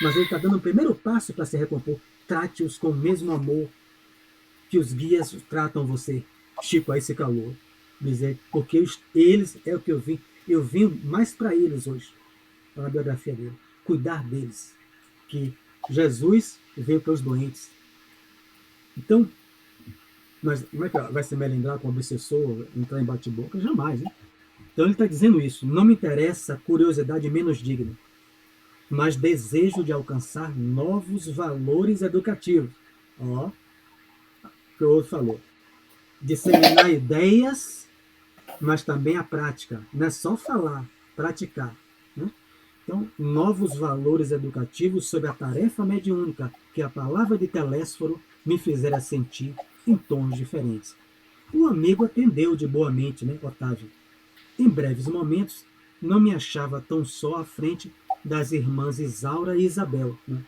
Mas ele está dando o primeiro passo para se recompor. Trate-os com o mesmo amor que os guias tratam você. Chico aí se calou. Dizer, porque eles é o que eu vim. Eu vim mais para eles hoje. Na biografia dele. Cuidar deles. Que Jesus veio para os doentes. Então, mas como é que vai se melindrar com o obsessor, entrar em bate-boca? Jamais, né? Então ele está dizendo isso. Não me interessa curiosidade menos digna, mas desejo de alcançar novos valores educativos. Ó, que o outro falou. Disseminar ideias, mas também a prática. Não é só falar, praticar. Né? Então, novos valores educativos sobre a tarefa mediúnica que a palavra de Telésforo me fizera sentir em tons diferentes. O amigo atendeu de boa mente, né, Otávio? Em breves momentos, não me achava tão só à frente das irmãs Isaura e Isabel, né?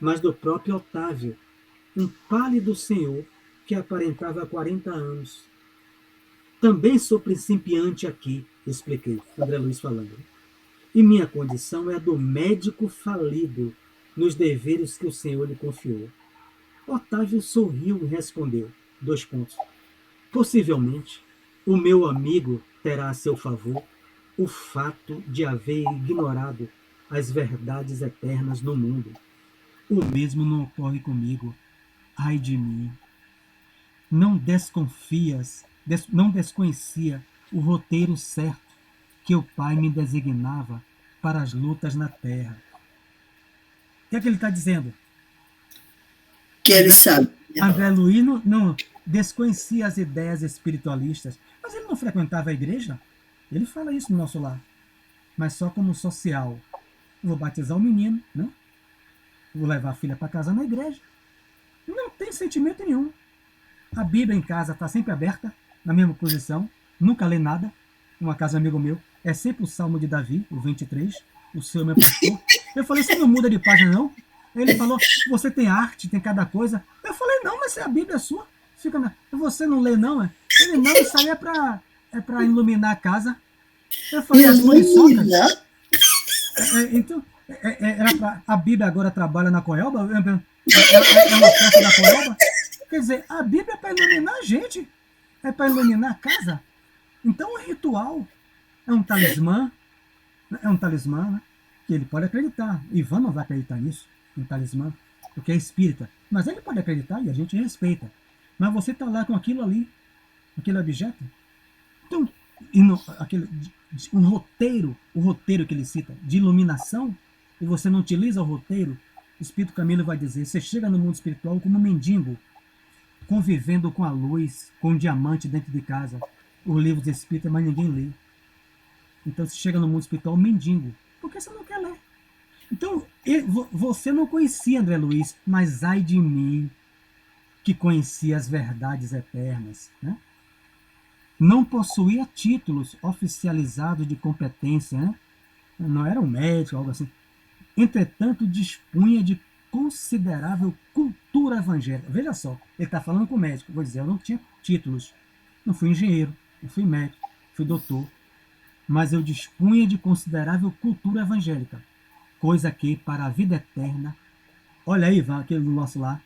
Mas do próprio Otávio, um pálido senhor que aparentava 40 anos. Também sou principiante aqui, expliquei, André Luiz falando. E minha condição é a do médico falido nos deveres que o senhor lhe confiou. Otávio sorriu e respondeu, 2 pontos. Possivelmente, o meu amigo terá a seu favor o fato de haver ignorado as verdades eternas no mundo. O mesmo não ocorre comigo. Ai de mim. Não desconhecia o roteiro certo que o Pai me designava para as lutas na terra. O que é que ele está dizendo? Que ele sabe. André Luiz não desconhecia as ideias espiritualistas, mas ele não frequentava a igreja. Ele fala isso no nosso lar, mas só como social. Vou batizar o menino, né? Vou levar a filha para casa na igreja. Não tem sentimento nenhum. A Bíblia em casa está sempre aberta, na mesma posição, nunca lê nada. Uma casa amigo meu, é sempre o Salmo de Davi, o 23, o Senhor meu pastor. Eu falei, você não muda de página não? Ele falou, você tem arte, tem cada coisa. Eu falei, não, mas a Bíblia é sua. Fica na... Você não lê não, é? Ele, não, isso aí é para iluminar a casa. Eu falei, as muriçocas? Então, era pra... a Bíblia agora trabalha na Coelba? É uma peça da Coelba? Quer dizer, a Bíblia é para iluminar a gente. É para iluminar a casa. Então, o ritual é um talismã. Né? Que ele pode acreditar. Ivan não vai acreditar nisso. Um talismã, porque é espírita. Mas ele pode acreditar e a gente respeita. Mas você está lá com aquilo ali, aquele objeto. Então, o roteiro que ele cita, de iluminação, e você não utiliza o roteiro, o Espírito Camilo vai dizer, você chega no mundo espiritual como um mendigo, convivendo com a luz, com um diamante dentro de casa. Os livros espíritas, mas ninguém lê. Então você chega no mundo espiritual mendigo, porque você não quer ler. Então, você não conhecia André Luiz, mas ai de mim, que conhecia as verdades eternas. Né? Não possuía títulos oficializados de competência, né? Não era um médico, algo assim. Entretanto, dispunha de considerável cultura evangélica. Veja só, ele está falando com o médico. Vou dizer, eu não tinha títulos. Não fui engenheiro, não fui médico, fui doutor. Mas eu dispunha de considerável cultura evangélica. Coisa que, para a vida eterna... Olha aí, Ivan, aquele do nosso lar,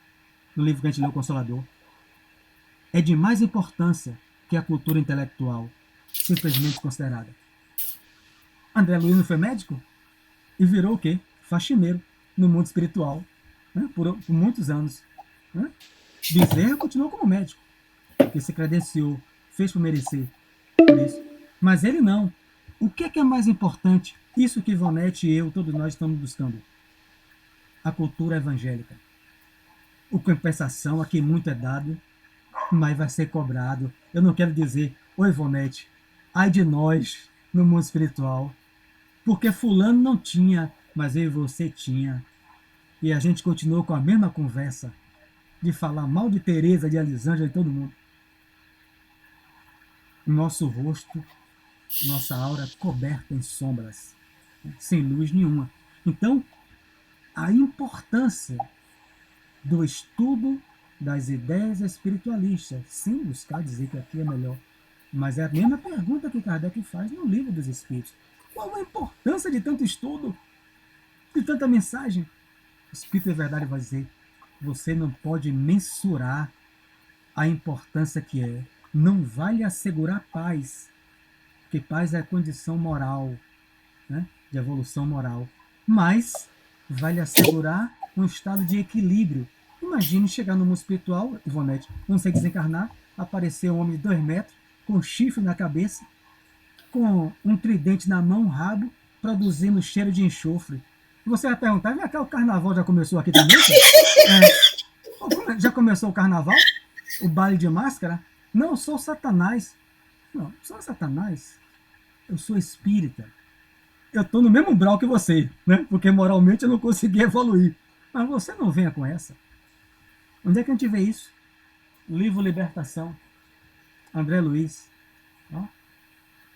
no livro que a gente leu, Consolador. É de mais importância que a cultura intelectual, simplesmente considerada. André Luiz não foi médico? E virou o quê? Faxineiro no mundo espiritual, né? por muitos anos. Né? Bezerra continuou como médico, que se credenciou, fez por merecer por isso. Mas ele não. O que é mais importante? Isso que Ivonete e eu, todos nós estamos buscando. A cultura evangélica. O compensação, a quem muito é dado, mas vai ser cobrado. Eu não quero dizer, oi Ivonete, ai de nós no mundo espiritual, porque fulano não tinha, mas eu e você tinha. E a gente continuou com a mesma conversa de falar mal de Teresa, de Elisângela e todo mundo. Nosso rosto, nossa aura coberta em sombras, sem luz nenhuma. Então, a importância do estudo das ideias espiritualistas, sem buscar dizer que aqui é melhor, mas é a mesma pergunta que Kardec faz no Livro dos Espíritos. Qual a importância de tanto estudo, de tanta mensagem? O Espírito de Verdade vai dizer, você não pode mensurar a importância que é. Não vai lhe assegurar paz, porque paz é a condição moral, né, de evolução moral, mas vai lhe assegurar um estado de equilíbrio. Imagine chegar no mundo espiritual, Ivonete, quando você desencarnar, aparecer um homem de 2 metros, com chifre na cabeça, com um tridente na mão, um rabo, produzindo cheiro de enxofre. E você vai perguntar, vem cá, o carnaval já começou aqui também? Já começou o carnaval? O baile de máscara? Não, eu sou Satanás. Não, sou Satanás. Eu sou espírita. Eu estou no mesmo grau que você, né? Porque moralmente eu não consegui evoluir. Mas você não venha com essa. Onde é que a gente vê isso? Livro Libertação, André Luiz. Ó.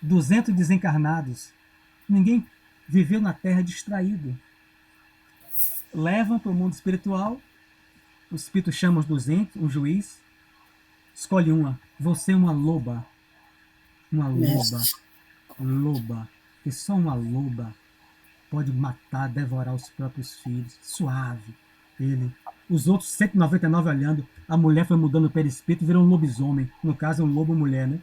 200 desencarnados. Ninguém viveu na Terra distraído. Levam para o mundo espiritual. O espírito chama os 200, um juiz. Escolhe uma. Você é uma loba. Uma loba. Loba. Que só uma loba pode matar, devorar os próprios filhos. Suave. Ele. Os outros 199 olhando. A mulher foi mudando o perispírito e virou um lobisomem. No caso, um lobo-mulher, né?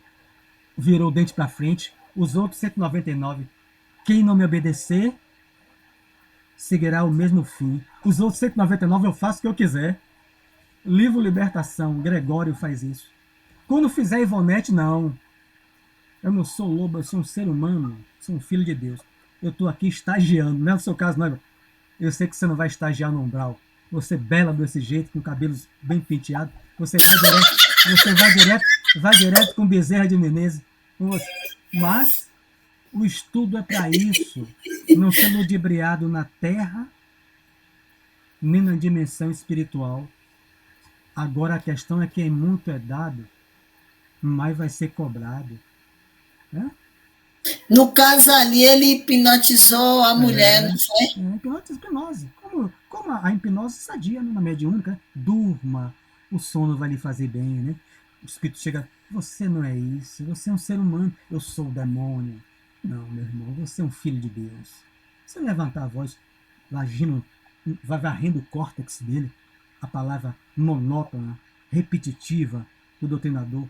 Virou o dente para frente. Os outros 199. Quem não me obedecer, seguirá o mesmo fim. Os outros 199 eu faço o que eu quiser. Livro Libertação. Gregório faz isso. Quando fizer Ivonete, não. Eu não sou lobo, eu sou um ser humano. Sou um filho de Deus. Eu estou aqui estagiando. Não é o seu caso, não. Eu sei que você não vai estagiar no umbral. Você bela desse jeito, com cabelos bem penteados. Você vai direto com Bezerra de Menezes. Mas o estudo é para isso. Não ser ludibriado na terra, nem na dimensão espiritual. Agora a questão é que muito é dado, mais vai ser cobrado. É? No caso ali, ele hipnotizou a mulher, não foi? Hipnose. Como a hipnose sadia, né, na mediúnica, durma, o sono vai lhe fazer bem, né? O espírito chega, você não é isso, você é um ser humano, eu sou o demônio. Não, meu irmão, você é um filho de Deus. Você levantar a voz, vai varrendo o córtex dele, a palavra monótona, repetitiva do doutrinador,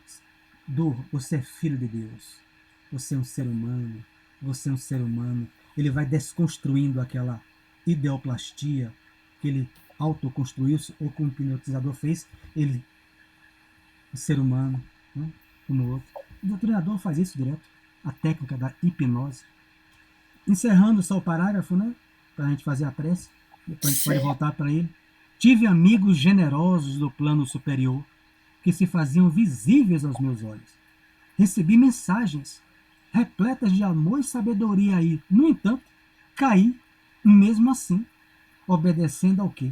você é filho de Deus. Você é um ser humano. Você é um ser humano. Ele vai desconstruindo aquela ideoplastia que ele autoconstruiu-se ou que o hipnotizador fez. Ele, o ser humano, né, um no outro. O doutrinador faz isso direto. A técnica da hipnose. Encerrando só o parágrafo, né? Para a gente fazer a prece. Depois a gente pode voltar para ele. Tive amigos generosos do plano superior que se faziam visíveis aos meus olhos. Recebi mensagens repletas de amor e sabedoria aí. No entanto, caí mesmo assim, obedecendo ao quê?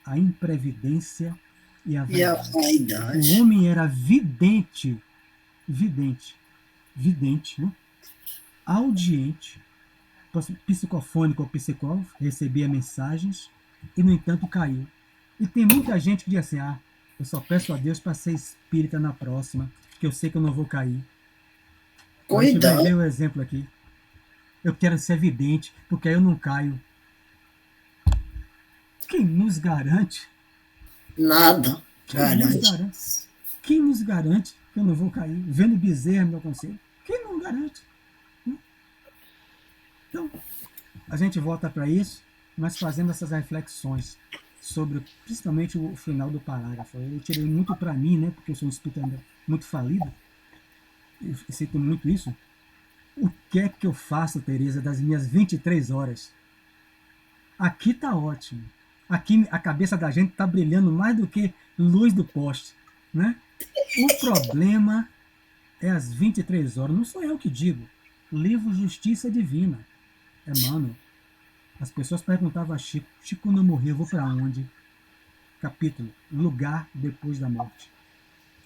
A imprevidência e a vaidade. O homem era vidente, né? Audiente, psicofônico ou psicólogo, recebia mensagens e, no entanto, caiu. E tem muita gente que diz assim, eu só peço a Deus para ser espírita na próxima, que eu sei que eu não vou cair. A gente vai ver o exemplo aqui. Eu quero ser vidente, porque aí eu não caio. Quem nos garante? Nada. Quem nos garante que eu não vou cair? Vendo Bezerra, meu conselho. Quem não garante? Então, a gente volta para isso, mas fazendo essas reflexões sobre principalmente o final do parágrafo. Eu tirei muito para mim, né, porque eu sou um espírito ainda muito falido, eu sinto muito isso. O que é que eu faço, Tereza, das minhas 23 horas? Aqui tá ótimo. Aqui a cabeça da gente tá brilhando mais do que luz do poste, né? O problema é as 23 horas. Não sou eu que digo. Livro Justiça Divina. Emmanuel. As pessoas perguntavam a Chico: Chico, quando eu morrer, eu vou para onde? Capítulo: Lugar depois da morte.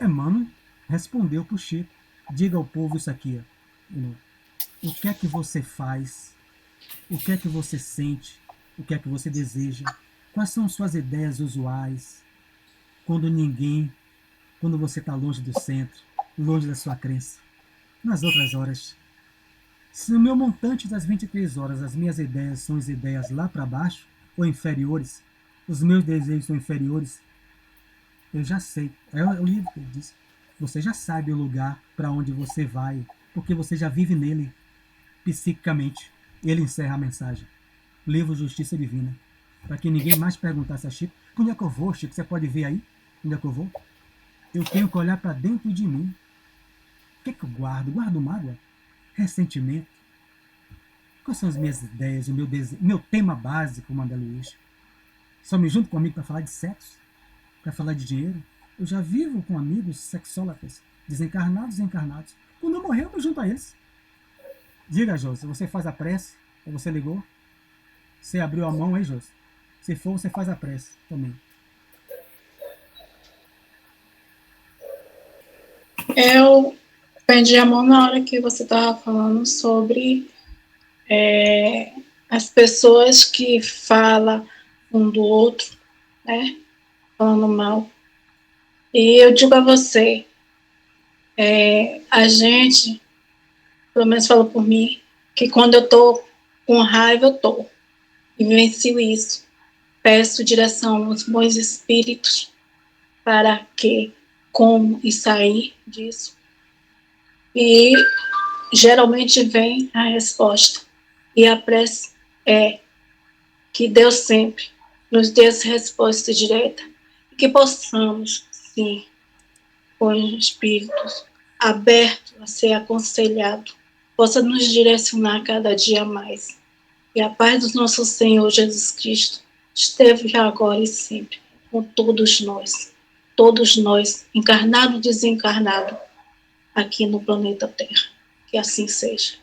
Emmanuel respondeu para o Chico: diga ao povo isso aqui. O que é que você faz? O que é que você sente? O que é que você deseja? Quais são suas ideias usuais? Quando você está longe do centro, longe da sua crença. Nas outras horas, se no meu montante das 23 horas as minhas ideias são as ideias lá para baixo, ou inferiores, os meus desejos são inferiores, eu já sei. É o livro que ele diz. Você já sabe o lugar para onde você vai, porque você já vive nele, psiquicamente. Ele encerra a mensagem. Livro Justiça Divina. Para que ninguém mais perguntasse a Chico: onde é que eu vou, Chico? Você pode ver aí? Onde é que eu vou? Eu tenho que olhar para dentro de mim. O que é que eu guardo? Guardo mágoa? Ressentimento? Quais são as minhas ideias, o meu tema básico, Mandé Luiz? Só me junto com um amigo para falar de sexo? Para falar de dinheiro? Eu já vivo com amigos sexólatras, desencarnados e encarnados. Quando eu morrer, eu me junto a eles. Diga, José, você faz a prece? Ou você ligou? Você abriu a mão aí, José? Se for, você faz a prece também. Eu perdi a mão na hora que você estava falando sobre as pessoas que falam um do outro, né? Falando mal. E eu digo a você, a gente, pelo menos falo por mim, que quando eu tô com raiva, eu tô. E vivencio isso. Peço direção aos bons espíritos para que, como e sair disso. E geralmente vem a resposta. E a prece é que Deus sempre nos dê essa resposta direta e que possamos, sim, com espíritos abertos a ser aconselhado, possa nos direcionar cada dia mais. E a paz do nosso Senhor Jesus Cristo esteve agora e sempre com todos nós, encarnado e desencarnado, aqui no planeta Terra. Que assim seja.